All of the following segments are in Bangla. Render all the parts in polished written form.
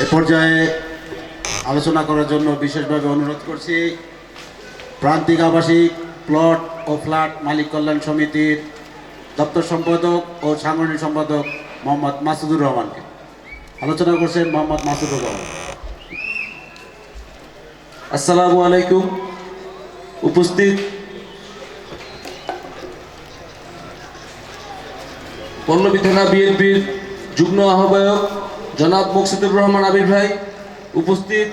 এ পর্যায়ে আলোচনা করার জন্য বিশেষভাবে অনুরোধ করছি প্রান্তিক আবাসিক প্লট ও ফ্ল্যাট মালিক কল্যাণ সমিতির দপ্তর সম্পাদক ও সাংগঠনিক সম্পাদক মোহাম্মদ মাসুদুর রহমানকে। আলোচনা করছেন মোহাম্মদ মাসুদুর রহমান। আসসালামু আলাইকুম। উপস্থিত পল্লবী থানা বিএনপির যুগ্ম আহ্বায়ক জনাব মুকসিদুর রহমান আবির ভাই, উপস্থিত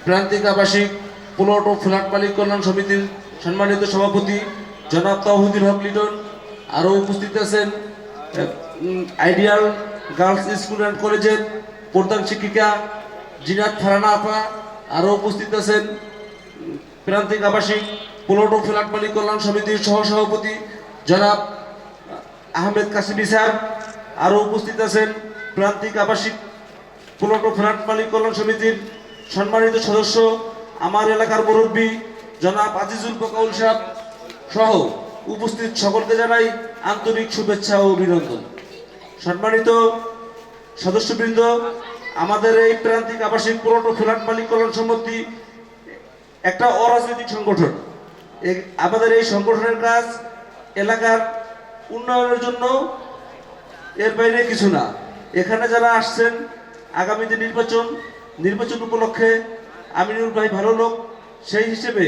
প্রান্তিক আবাসিক প্লট ও ফ্ল্যাট মালিক কল্যাণ সমিতির সম্মানিত সভাপতি জনাব তাওহিদুল হক লিটন, আরও উপস্থিত আছেন আইডিয়াল গার্লস স্কুল অ্যান্ড কলেজের প্রধান শিক্ষিকা জিনাত ফারানা আপা, আরও উপস্থিত আছেন প্রান্তিক আবাসিক প্লট ও ফ্ল্যাট মালিক কল্যাণ সমিতির সহসভাপতি জনাব আহমেদ কাসিমি সাহেব, আরও উপস্থিত আছেন প্রান্তিক আবাসিক প্লট ও ফ্ল্যাট মালিক কল্যাণ সমিতির সম্মানিত সদস্য আমার এলাকার মুরব্বী জনাব আজিজুল বকাউল সাহেব সহ উপস্থিত সকলকে জানাই আন্তরিক শুভেচ্ছা ও অভিনন্দন। সম্মানিত সদস্যবৃন্দ, আমাদের এই প্রান্তিক আবাসিক প্লট ও ফ্ল্যাট মালিক কল্যাণ সমিতি একটা অরাজনৈতিক সংগঠন। আমাদের এই সংগঠনের কাজ এলাকার উন্নয়নের জন্য, এর বাইরে কিছু না। এখানে যারা আসছেন আগামীতে নির্বাচন উপলক্ষে আমিনুল ভাই ভালো লোক, সেই হিসেবে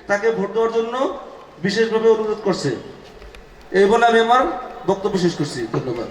তাকে ভোট দেওয়ার জন্য বিশেষভাবে অনুরোধ করছে। এই বলে আমি আমার বক্তব্য শেষ করছি। ধন্যবাদ।